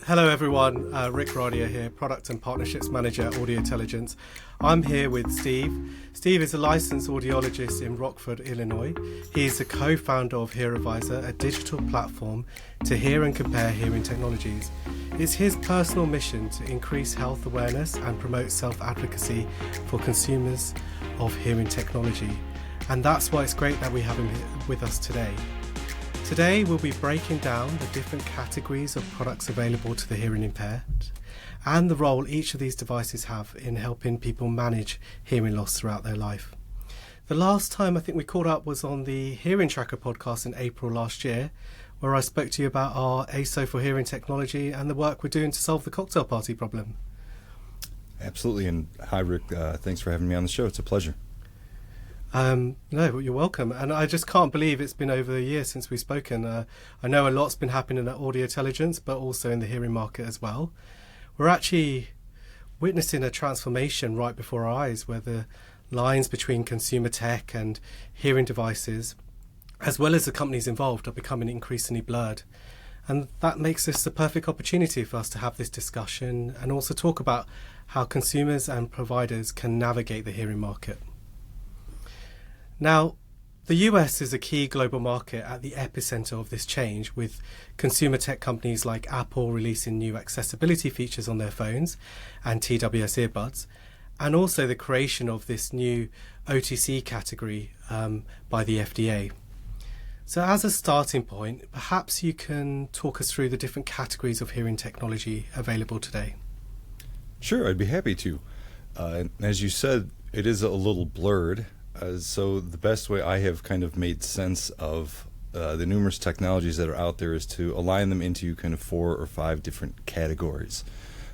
Hello everyone, Rick Radia here, Product and Partnerships Manager at AudioTelligence. I'm here with Steve. Steve is a licensed audiologist in Rockford, Illinois. He's the co-founder of HearAdvisor, a digital platform to hear and compare hearing technologies. It's his personal mission to increase health awareness and promote self-advocacy for consumers of hearing technology. And that's why it's great that we have him with us today. Today we'll be breaking down the different categories of products available to the hearing impaired and the role each of these devices have in helping people manage hearing loss throughout their life. The last time I think we caught up was on the Hearing Tracker podcast in April last year, where I spoke to you about our ASO for hearing technology and the work we're doing to solve the cocktail party problem. Absolutely, and hi Rick, thanks for having me on the show. It's a pleasure. No, you're welcome. And I just can't believe it's been over a year since we've spoken. I know a lot's been happening at AudioTelligence, but also in the hearing market as well. We're actually witnessing a transformation right before our eyes, where the lines between consumer tech and hearing devices, as well as the companies involved, are becoming increasingly blurred. And that makes this the perfect opportunity for us to have this discussion and also talk about how consumers and providers can navigate the hearing market. Now, the US is a key global market at the epicenter of this change, with consumer tech companies like Apple releasing new accessibility features on their phones and TWS earbuds, and also the creation of this new OTC category by the FDA. So as a starting point, perhaps you can talk us through the different categories of hearing technology available today. Sure, I'd be happy to. As you said, it is a little blurred. So the best way I have kind of made sense of the numerous technologies that are out there is to align them into kind of 4 or 5 different categories.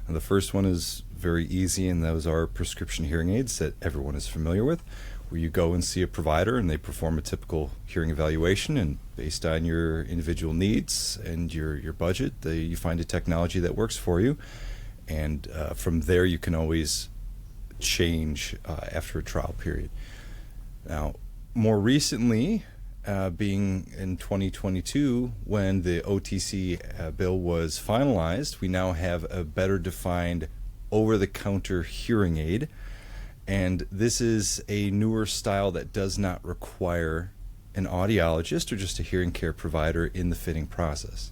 And the first one is very easy, and those are prescription hearing aids that everyone is familiar with, where you go and see a provider and they perform a typical hearing evaluation, and based on your individual needs and your budget, you find a technology that works for you. And from there you can always change after a trial period. Now, more recently, being in 2022, when the OTC bill was finalized, we now have a better defined over-the-counter hearing aid. And this is a newer style that does not require an audiologist or just a hearing care provider in the fitting process.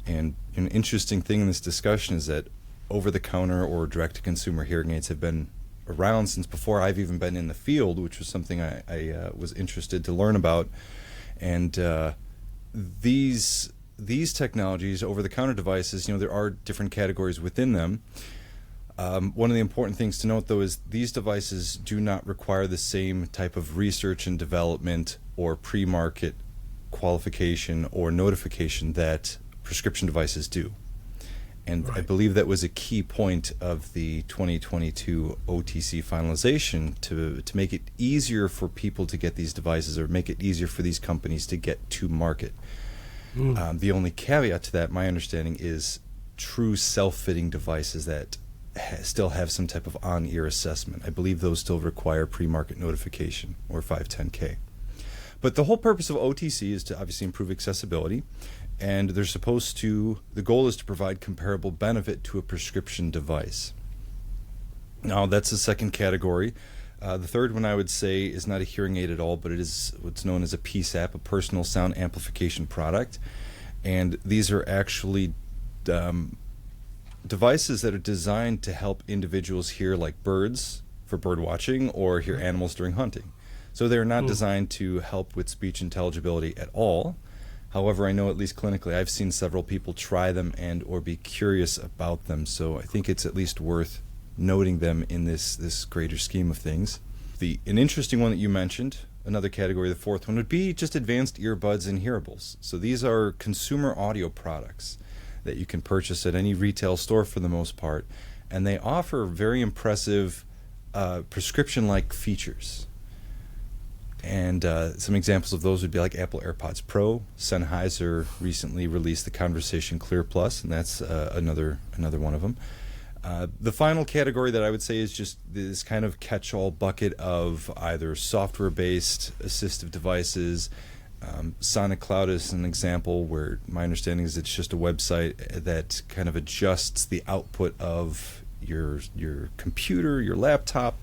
And an interesting thing in this discussion is that over-the-counter or direct-to-consumer hearing aids have been around since before I've even been in the field, which was something I was interested to learn about. And these technologies, over-the-counter devices, there are different categories within them. One of the important things to note, though, is these devices do not require the same type of research and development or pre-market qualification or notification that prescription devices do. And right. I believe that was a key point of the 2022 OTC finalization to make it easier for people to get these devices, or make it easier for these companies to get to market. The only caveat to that, my understanding, is true self-fitting devices that still have some type of on-ear assessment. I believe those still require pre-market notification or 510K. But the whole purpose of OTC is to obviously improve accessibility. And the goal is to provide comparable benefit to a prescription device. Now, that's the second category. The third one I would say is not a hearing aid at all, but it is what's known as a PSAP, a personal sound amplification product. And these are actually devices that are designed to help individuals hear like birds for bird watching or hear animals during hunting. So they're not designed to help with speech intelligibility at all. However, I know at least clinically I've seen several people try them and or be curious about them, so I think it's at least worth noting them in this greater scheme of things. An interesting one that you mentioned, another category, the fourth one, would be just advanced earbuds and hearables. So these are consumer audio products that you can purchase at any retail store for the most part, and they offer very impressive prescription-like features. And some examples of those would be like Apple AirPods Pro. Sennheiser recently released the Conversation Clear Plus, and that's another one of them. The final category that I would say is just this kind of catch-all bucket of either software-based assistive devices Sonic Cloud is an example where my understanding is it's just a website that kind of adjusts the output of your computer, your laptop,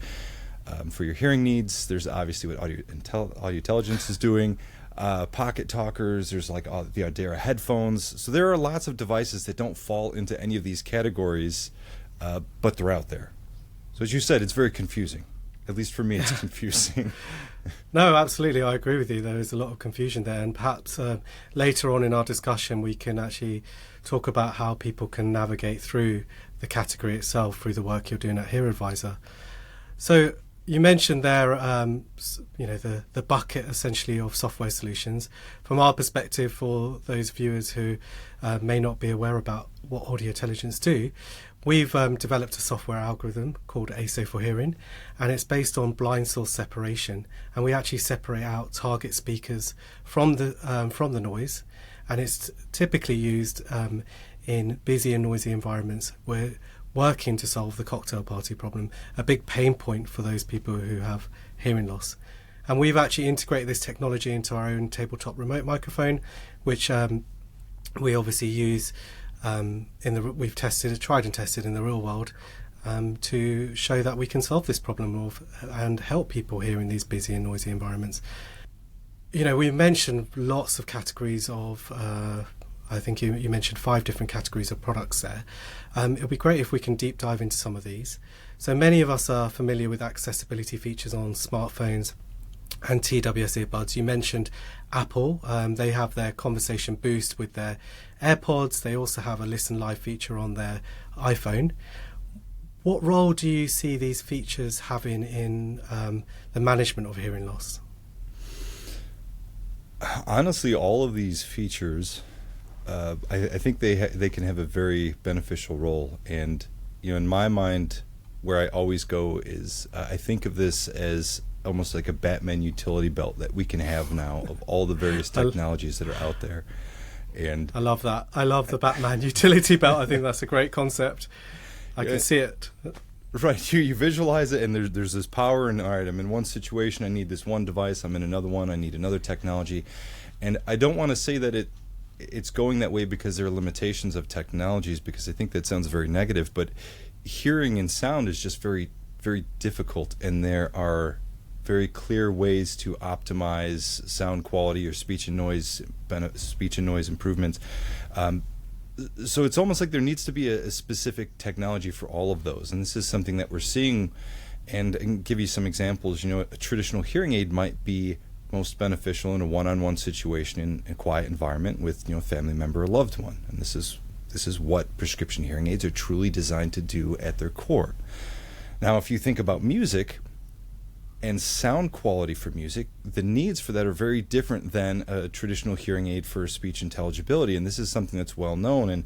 for your hearing needs. There's obviously what AudioTelligence is doing. Pocket talkers, there's like the Au.D headphones. So there are lots of devices that don't fall into any of these categories, but they're out there. So as you said, it's very confusing. At least for me, it's confusing. No, absolutely. I agree with you. There is a lot of confusion there. And perhaps later on in our discussion, we can actually talk about how people can navigate through the category itself through the work you're doing at HearAdvisor. So you mentioned there, the bucket essentially of software solutions. From our perspective, for those viewers who may not be aware about what AudioTelligence do, we've developed a software algorithm called ASO for hearing, and it's based on blind source separation. And we actually separate out target speakers from the noise, and it's typically used in busy and noisy environments. We're working to solve the cocktail party problem, a big pain point for those people who have hearing loss. And we've actually integrated this technology into our own tabletop remote microphone, which we obviously use we've tried and tested in the real world to show that we can solve this problem and help people hear in these busy and noisy environments. We mentioned lots of categories of I think you mentioned 5 different categories of products there. It would be great if we can deep dive into some of these. So many of us are familiar with accessibility features on smartphones and TWS earbuds. You mentioned Apple. They have their conversation boost with their AirPods. They also have a Listen Live feature on their iPhone. What role do you see these features having in the management of hearing loss? Honestly, all of these features, I think they can have a very beneficial role. And in my mind, where I always go is I think of this as almost like a Batman utility belt that we can have now of all the various technologies that are out there. And I love that. I love the Batman utility belt. I think that's a great concept. I can see it. Right, you visualize it, and there's this power, and all right, I'm in one situation, I need this one device, I'm in another one, I need another technology. And I don't want to say that it's going that way because there are limitations of technologies, because I think that sounds very negative, but hearing and sound is just very, very difficult, and there are very clear ways to optimize sound quality or speech and noise improvements. So it's almost like there needs to be a specific technology for all of those, and this is something that we're seeing. And I can give you some examples. A traditional hearing aid might be most beneficial in a one-on-one situation in a quiet environment with a family member or loved one, and this is what prescription hearing aids are truly designed to do at their core. Now, if you think about music and sound quality for music, the needs for that are very different than a traditional hearing aid for speech intelligibility, and this is something that's well known. And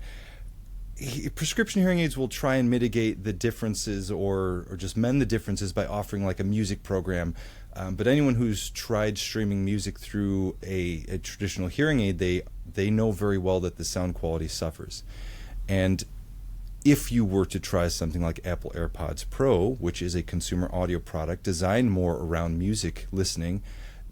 prescription hearing aids will try and mitigate the differences or just mend the differences by offering like a music program. But anyone who's tried streaming music through a traditional hearing aid, they know very well that the sound quality suffers. And if you were to try something like Apple AirPods Pro, which is a consumer audio product designed more around music listening,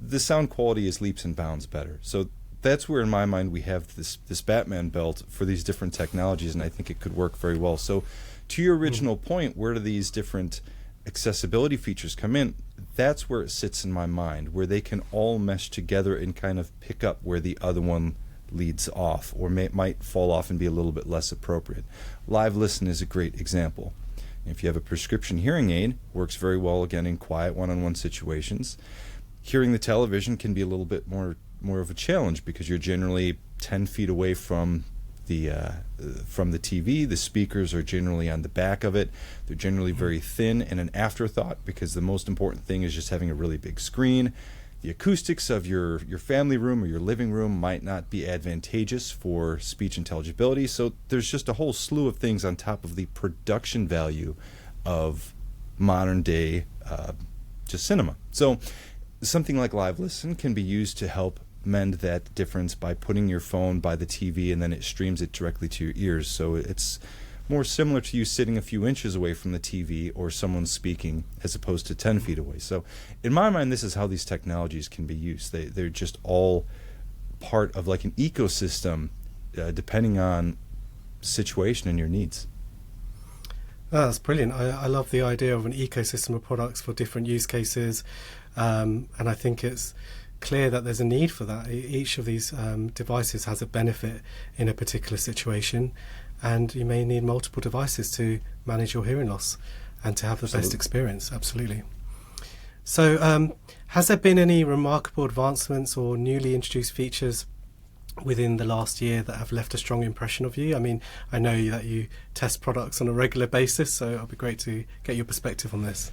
the sound quality is leaps and bounds better. So that's where, in my mind, we have this Batman belt for these different technologies, and I think it could work very well. So to your original point, where do these different accessibility features come in? That's where it sits in my mind, where they can all mesh together and kind of pick up where the other one leads off, or might fall off and be a little bit less appropriate. Live Listen is a great example. If you have a prescription hearing aid, works very well again in quiet one-on-one situations. Hearing the television can be a little bit more of a challenge because you're generally 10 feet away from the TV. The speakers are generally on the back of it. They're generally very thin and an afterthought because the most important thing is just having a really big screen. The acoustics of your family room or your living room might not be advantageous for speech intelligibility. So there's just a whole slew of things on top of the production value of modern day just cinema. So something like Live Listen can be used to help mend that difference by putting your phone by the TV and then it streams it directly to your ears. So it's more similar to you sitting a few inches away from the TV or someone speaking as opposed to 10 feet away. So in my mind, this is how these technologies can be used. They're just all part of like an ecosystem, depending on situation and your needs. Oh, that's brilliant. I love the idea of an ecosystem of products for different use cases, and I think it's clear that there's a need for that. Each of these devices has a benefit in a particular situation, and you may need multiple devices to manage your hearing loss and to have the best experience. Absolutely. So has there been any remarkable advancements or newly introduced features within the last year that have left a strong impression of you? I mean, I know that you test products on a regular basis, so it'll be great to get your perspective on this.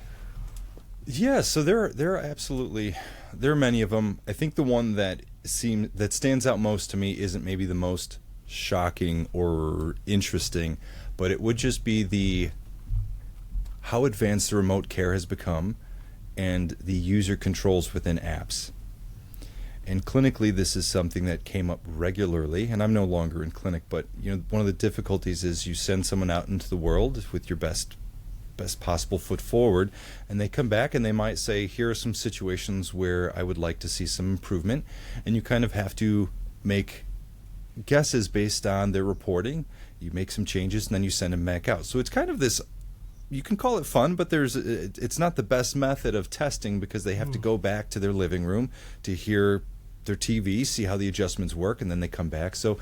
Yeah, so there are many of them. I think the one that stands out most to me isn't maybe the most shocking or interesting, but it would just be how advanced the remote care has become and the user controls within apps. And clinically, this is something that came up regularly, and I'm no longer in clinic, but one of the difficulties is you send someone out into the world with your best possible foot forward, and they come back and they might say, here are some situations where I would like to see some improvement, and you kind of have to make guesses based on their reporting. You make some changes and then you send them back out. So it's kind of this, you can call it fun, but it's not the best method of testing, because they have to go back to their living room to hear their TV, see how the adjustments work, and then they come back. So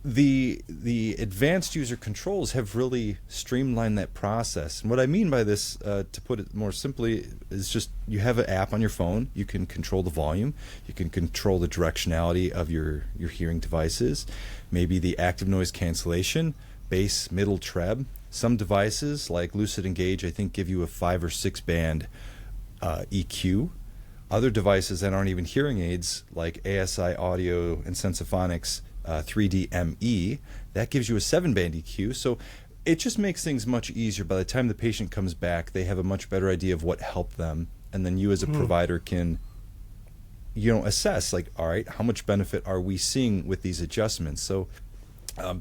the advanced user controls have really streamlined that process. And what I mean by this, to put it more simply, is just you have an app on your phone. You can control the volume. You can control the directionality of your hearing devices. Maybe the active noise cancellation, bass, middle, treb. Some devices like Lucid Engage, I think, give you a 5 or 6 band EQ. Other devices that aren't even hearing aids, like ASI Audio and Sensophonics 3D-ME, that gives you a 7-band EQ. So it just makes things much easier. By the time the patient comes back, they have a much better idea of what helped them, and then you as a provider can assess, like, all right, how much benefit are we seeing with these adjustments? So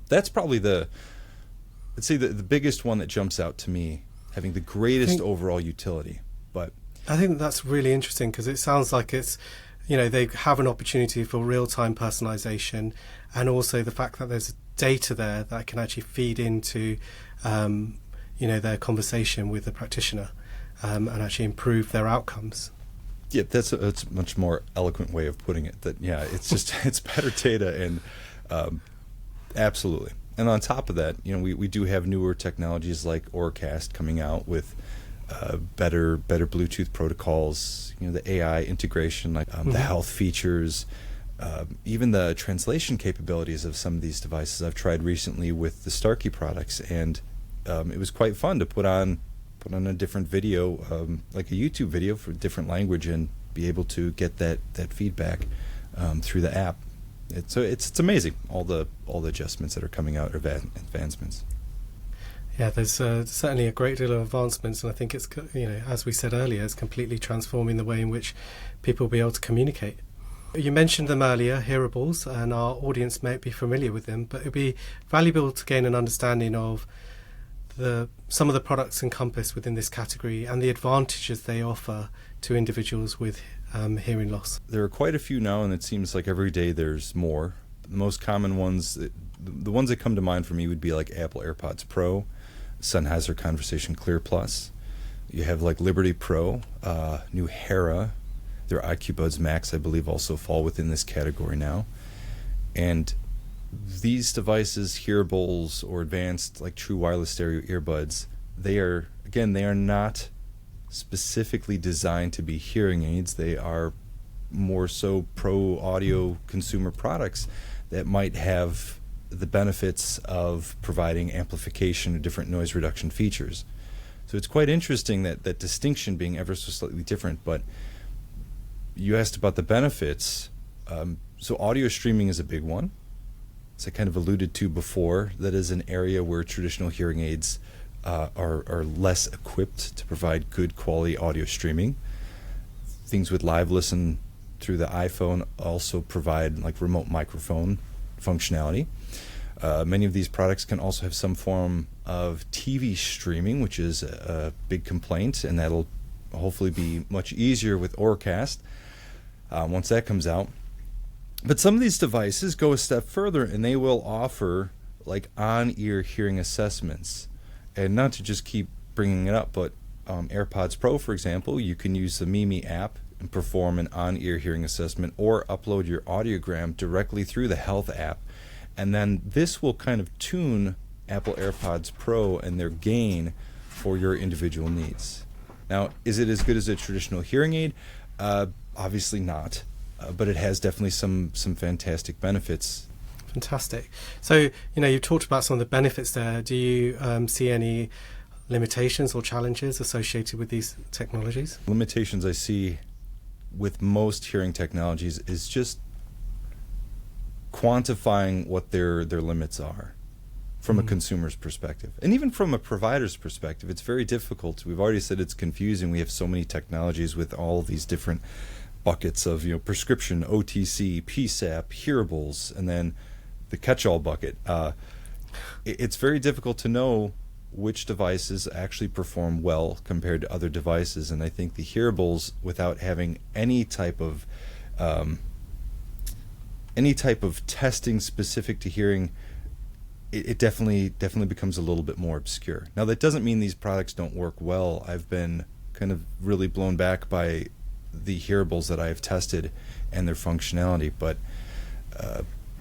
that's probably let's say the biggest one that jumps out to me, having the greatest overall utility. But I think that's really interesting, because it sounds like it's, they have an opportunity for real-time personalization, and also the fact that there's data there that can actually feed into, their conversation with the practitioner, and actually improve their outcomes. Yeah, that's a much more eloquent way of putting it. That it's better data, and absolutely. And on top of that, we do have newer technologies like Orcast coming out with better Bluetooth protocols, the AI integration, like the health features, even the translation capabilities of some of these devices. I've tried recently with the Starkey products, and it was quite fun to put on a different video, like a YouTube video for a different language, and be able to get that feedback through the app. It's amazing, all the adjustments that are coming out, or advancements. Yeah, there's certainly a great deal of advancements, and I think it's, as we said earlier, it's completely transforming the way in which people will be able to communicate. You mentioned them earlier, hearables, and our audience may be familiar with them, but it would be valuable to gain an understanding of some of the products encompassed within this category and the advantages they offer to individuals with hearing loss. There are quite a few now, and it seems like every day there's more. The most common ones, the ones that come to mind for me, would be like Apple AirPods Pro, Sennheiser Conversation Clear Plus. You have like Liberty Pro, new Hera, their IQ Buds Max, I believe, also fall within this category now. And these devices, hearables or advanced like true wireless stereo earbuds, they are not specifically designed to be hearing aids. They are more so pro audio consumer products that might have the benefits of providing amplification or different noise reduction features. So it's quite interesting that distinction being ever so slightly different. But you asked about the benefits. So audio streaming is a big one. As I kind of alluded to before, that is an area where traditional hearing aids are less equipped to provide good quality audio streaming. Things with live listen through the iPhone also provide like remote microphone functionality. Many of these products can also have some form of TV streaming, which is a big complaint, and that'll hopefully be much easier with Orcast once that comes out. But some of these devices go a step further, and they will offer like on-ear hearing assessments. And not to just keep bringing it up, but AirPods Pro, for example, you can use the Mimi app and perform an on-ear hearing assessment, or upload your audiogram directly through the Health app. And then this will kind of tune Apple AirPods Pro and their gain for your individual needs. Now, is it as good as a traditional hearing aid? Obviously not, but it has definitely some fantastic benefits. Fantastic. So, you've talked about some of the benefits there. Do you see any limitations or challenges associated with these technologies? Limitations I see with most hearing technologies is just quantifying what their limits are from a consumer's perspective. And even from a provider's perspective, it's very difficult. We've already said it's confusing. We have so many technologies with all these different buckets of prescription, OTC, PSAP, hearables, and then the catch-all bucket. It's very difficult to know which devices actually perform well compared to other devices. And I think the hearables, without having any type of testing specific to hearing, it definitely becomes a little bit more obscure. Now, that doesn't mean these products don't work well. I've been kind of really blown back by the hearables that I have tested and their functionality, but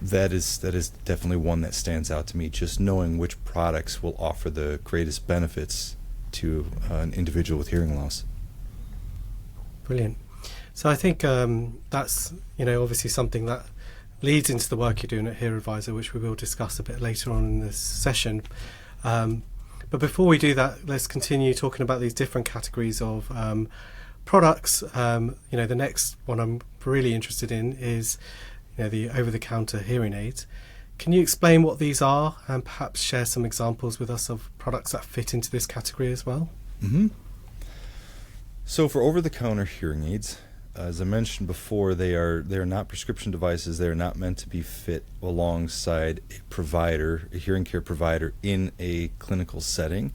that is definitely one that stands out to me, just knowing which products will offer the greatest benefits to an individual with hearing loss. Brilliant. So I think that's obviously something that leads into the work you're doing at HearAdvisor, which we will discuss a bit later on in this session. But before we do that, let's continue talking about these different categories of products. The next one I'm really interested in is the over-the-counter hearing aids. Can you explain what these are and perhaps share some examples with us of products that fit into this category as well? Mm-hmm. So for over-the-counter hearing aids, as I mentioned before, they are not prescription devices. They are not meant to be fit alongside a hearing care provider in a clinical setting,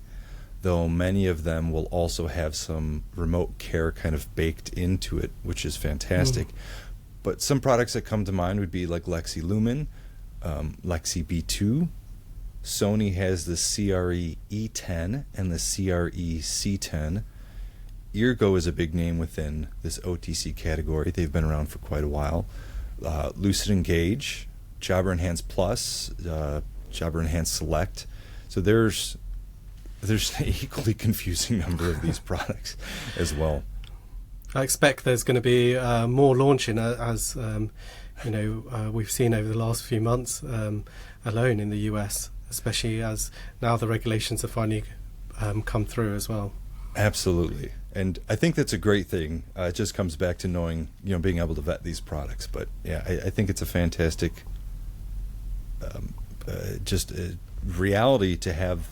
though many of them will also have some remote care kind of baked into it, which is fantastic. But some products that come to mind would be like Lexi Lumen, Lexi B2. Sony has the CRE E10 and the CRE C10. Eargo is a big name within this OTC category. They've been around for quite a while. Lucid Engage, Jabra Enhance Plus, Jabra Enhance Select. So there's an equally confusing number of these products as well. I expect there's going to be more launching as we've seen over the last few months alone in the US, especially as now the regulations have finally come through as well. Absolutely. And I think that's a great thing. It just comes back to knowing, being able to vet these products. But yeah, I think it's a fantastic reality to have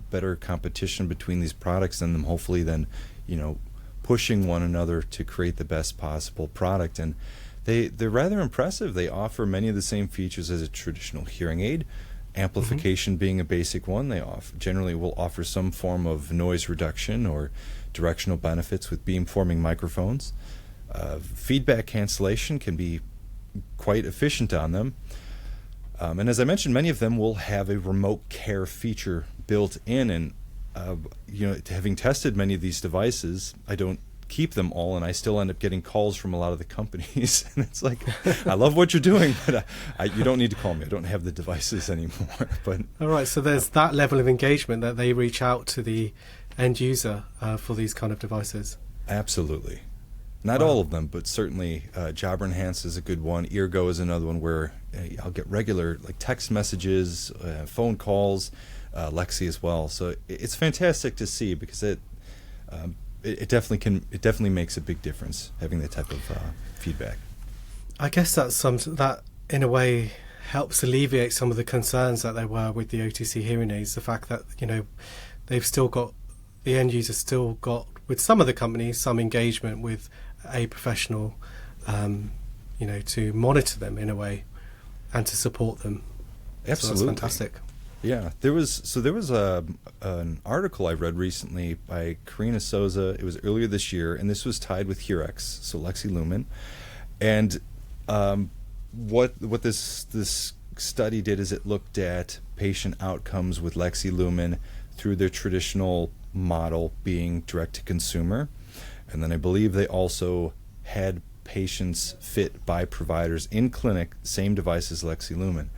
better competition between these products and them hopefully then, pushing one another to create the best possible product. And they're rather impressive. They offer many of the same features as a traditional hearing aid. Amplification being a basic one. They generally will offer some form of noise reduction or directional benefits with beamforming microphones. Feedback cancellation can be quite efficient on them. And as I mentioned, many of them will have a remote care feature built in. And having tested many of these devices, I don't keep them all, and I still end up getting calls from a lot of the companies. And it's like, I love what you're doing, but you don't need to call me. I don't have the devices anymore. But all right, so there's that level of engagement that they reach out to the end user for these kind of devices. Absolutely. Not all of them, but certainly Jabra Enhance is a good one. Eargo is another one where I'll get regular text messages, phone calls, Lexi as well. So it's fantastic to see because it definitely makes a big difference having that type of feedback. I guess that in a way helps alleviate some of the concerns that there were with the OTC hearing aids. The fact that they've still got the end user still got with some of the companies some engagement with a professional, to monitor them in a way and to support them. Absolutely, so that's fantastic. Yeah, there was an article I read recently by Karina Souza. It was earlier this year, and this was tied with HearX, so Lexi Lumen, and what this study did is it looked at patient outcomes with Lexi Lumen through their traditional model being direct to consumer, and then I believe they also had patients fit by providers in clinic, same device as Lexi Lumen.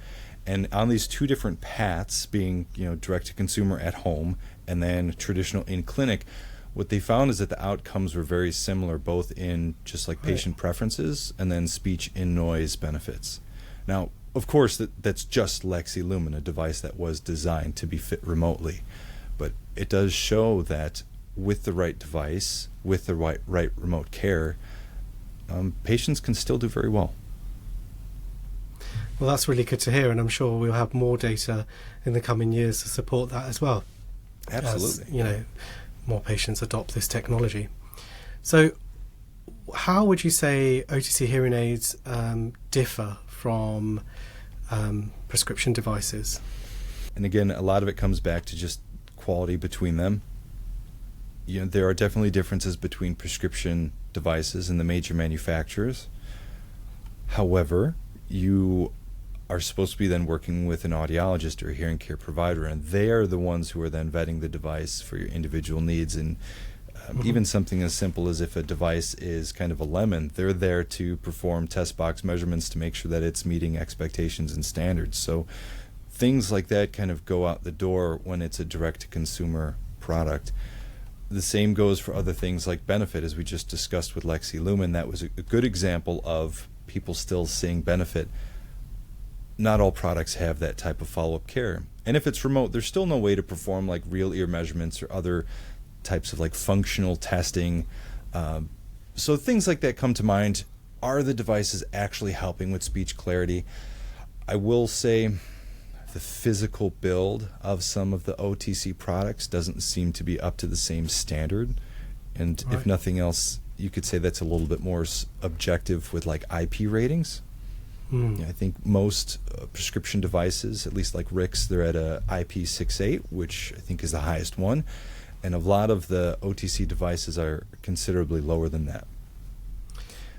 And on these two different paths, being direct to consumer at home and then traditional in clinic, what they found is that the outcomes were very similar, both in just like patient preferences and then speech in noise benefits. Now, of course, that's just Lexi Lumen, a device that was designed to be fit remotely. But it does show that with the right device, with the right remote care, patients can still do very well. Well, that's really good to hear, and I'm sure we'll have more data in the coming years to support that as well. Absolutely. As, more patients adopt this technology. So how would you say OTC hearing aids differ from prescription devices? And again, a lot of it comes back to just quality between them. There are definitely differences between prescription devices and the major manufacturers. However, you are supposed to be then working with an audiologist or a hearing care provider, and they are the ones who are then vetting the device for your individual needs. And even something as simple as if a device is kind of a lemon, they're there to perform test box measurements to make sure that it's meeting expectations and standards. So things like that kind of go out the door when it's a direct-to-consumer product. The same goes for other things like benefit, as we just discussed with Lexi Lumen. That was a good example of people still seeing benefit. Not all products have that type of follow-up care. And if it's remote, there's still no way to perform like real ear measurements or other types of like functional testing. So things like that come to mind. Are the devices actually helping with speech clarity? I will say the physical build of some of the OTC products doesn't seem to be up to the same standard. And if nothing else, you could say that's a little bit more objective with like IP ratings. I think most prescription devices, at least like Rick's, they're at a IP68, which I think is the highest one. And a lot of the OTC devices are considerably lower than that.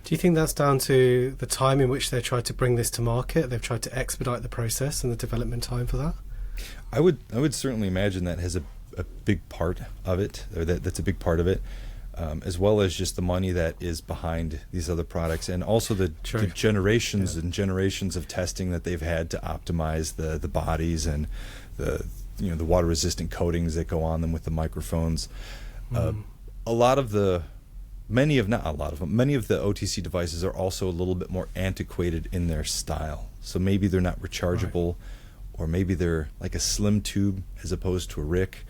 Do you think that's down to the time in which they tried to bring this to market? They've tried to expedite the process and the development time for that? I would certainly imagine that has a big part of it, or that's a big part of it. As well as just the money that is behind these other products, and also the generations and generations of testing that they've had to optimize the bodies and the water resistant coatings that go on them with the microphones. Many of the OTC devices are also a little bit more antiquated in their style. So maybe they're not rechargeable, or maybe they're like a slim tube as opposed to a Rick.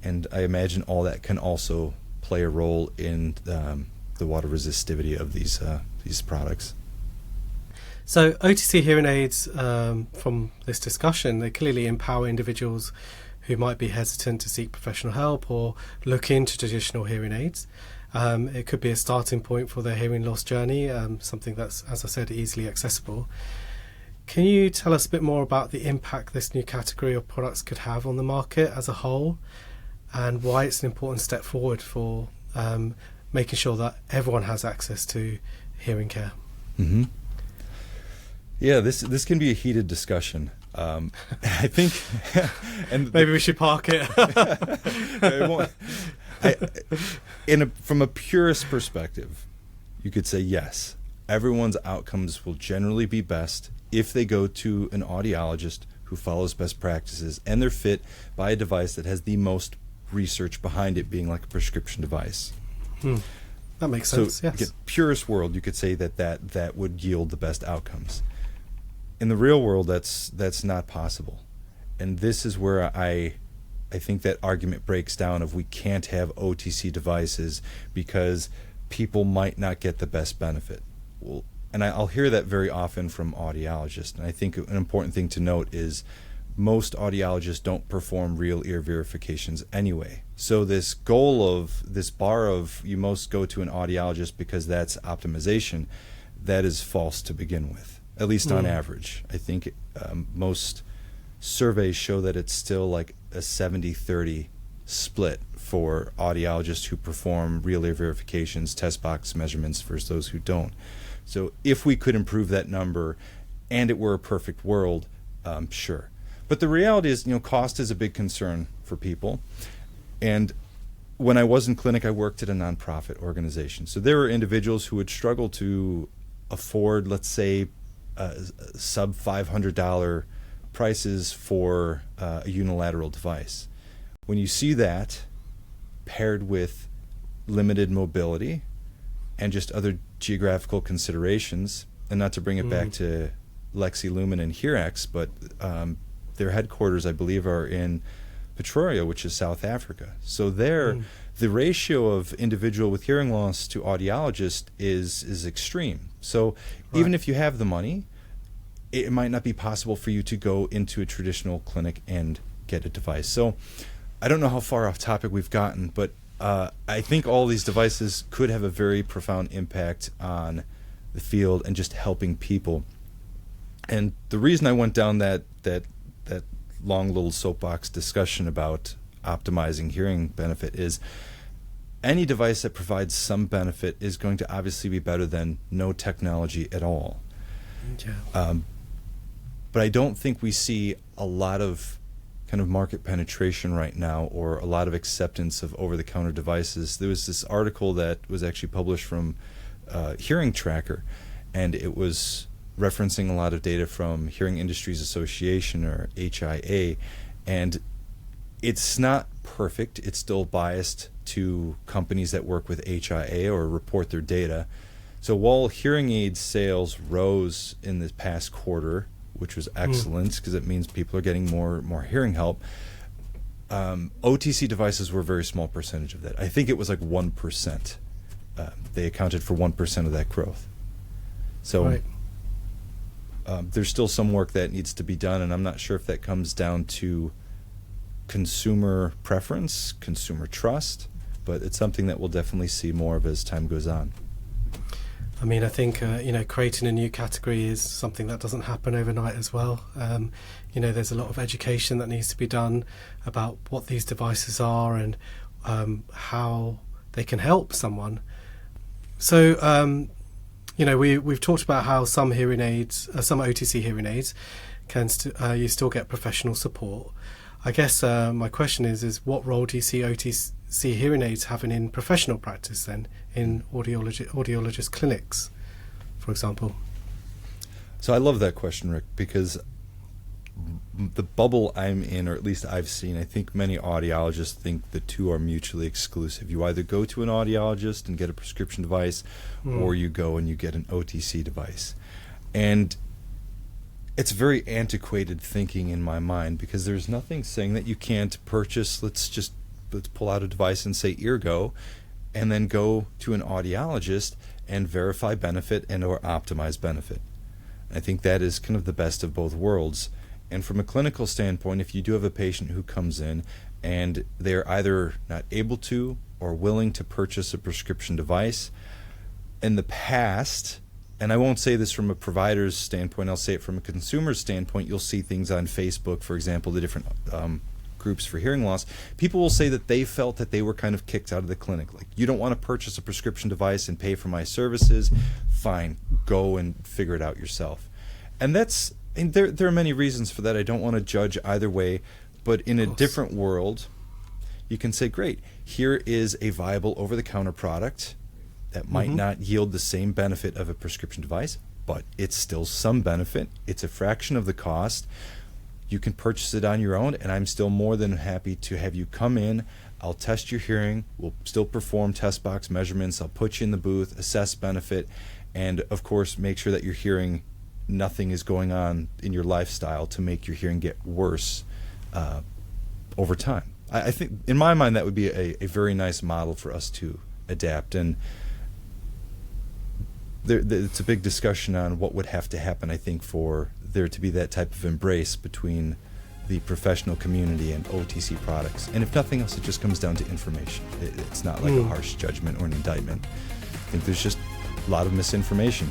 And I imagine all that can also play a role in the water resistivity of these products. So OTC hearing aids, from this discussion, they clearly empower individuals who might be hesitant to seek professional help or look into traditional hearing aids. It could be a starting point for their hearing loss journey, something that's, as I said, easily accessible. Can you tell us a bit more about the impact this new category of products could have on the market as a whole, and why it's an important step forward for making sure that everyone has access to hearing care? Mm-hmm. Yeah, this can be a heated discussion. I think, and maybe we should park it. From a purist perspective, you could say yes, everyone's outcomes will generally be best if they go to an audiologist who follows best practices and they're fit by a device that has the most research behind it, being like a prescription device. That makes sense. So, yes. Purist world, you could say that would yield the best outcomes. In the real world, that's not possible, and this is where I think that argument breaks down of we can't have OTC devices because people might not get the best benefit. Well, and I'll hear that very often from audiologists, and I think an important thing to note is most audiologists don't perform real ear verifications anyway. So this bar of you must go to an audiologist because that's optimization, that is false to begin with, at least on average. I think most surveys show that it's still like a 70-30 split for audiologists who perform real ear verifications, test box measurements versus those who don't. So if we could improve that number and it were a perfect world, sure. But the reality is, cost is a big concern for people. And when I was in clinic, I worked at a nonprofit organization. So there were individuals who would struggle to afford, let's say, sub $500 prices for a unilateral device. When you see that paired with limited mobility and just other geographical considerations, and not to bring it back to Lexi Lumen and HearX, but their headquarters, I believe, are in Pretoria, which is South Africa. So there, the ratio of individual with hearing loss to audiologist is extreme. So even if you have the money, it might not be possible for you to go into a traditional clinic and get a device. So I don't know how far off topic we've gotten, but I think all these devices could have a very profound impact on the field and just helping people. And the reason I went down that long little soapbox discussion about optimizing hearing benefit is any device that provides some benefit is going to obviously be better than no technology at all. Yeah. But I don't think we see a lot of kind of market penetration right now or a lot of acceptance of over-the-counter devices. There was this article that was actually published from Hearing Tracker, and it was referencing a lot of data from Hearing Industries Association, or HIA, and it's not perfect. It's still biased to companies that work with HIA or report their data. So while hearing aid sales rose in this past quarter, which was excellent because it means people are getting more hearing help, OTC devices were a very small percentage of that. I think it was like 1%. They accounted for 1% of that growth. So there's still some work that needs to be done, and I'm not sure if that comes down to consumer preference, consumer trust, but it's something that we'll definitely see more of as time goes on. I mean, I think, creating a new category is something that doesn't happen overnight as well. There's a lot of education that needs to be done about what these devices are and how they can help someone. So, we've talked about how some hearing aids, some OTC hearing aids, you still get professional support. I guess my question is what role do you see OTC hearing aids having in professional practice then, in audiologist clinics, for example? So I love that question, Rick, because the bubble I'm in, or at least I've seen, I think many audiologists think the two are mutually exclusive. You either go to an audiologist and get a prescription device, or you go and you get an OTC device. And it's very antiquated thinking in my mind, because there's nothing saying that you can't purchase, let's pull out a device and say Eargo, and then go to an audiologist and verify benefit and or optimize benefit. I think that is kind of the best of both worlds. And from a clinical standpoint, if you do have a patient who comes in and they're either not able to or willing to purchase a prescription device, in the past, and I won't say this from a provider's standpoint, I'll say it from a consumer's standpoint, you'll see things on Facebook, for example, the different groups for hearing loss. People will say that they felt that they were kind of kicked out of the clinic. Like, you don't want to purchase a prescription device and pay for my services? Fine, go and figure it out yourself. And there are many reasons for that. I don't want to judge either way, but in a different world, you can say, great, here is a viable over-the-counter product that might not yield the same benefit of a prescription device, but it's still some benefit. It's a fraction of the cost. You can purchase it on your own, and I'm still more than happy to have you come in. I'll test your hearing. We'll still perform test box measurements. I'll put you in the booth, assess benefit, and of course make sure that you're hearing nothing is going on in your lifestyle to make your hearing get worse over time. I think, in my mind, that would be a very nice model for us to adapt. And it's a big discussion on what would have to happen, I think, for there to be that type of embrace between the professional community and OTC products. And if nothing else, it just comes down to information. It's not like a harsh judgment or an indictment. I think there's just a lot of misinformation.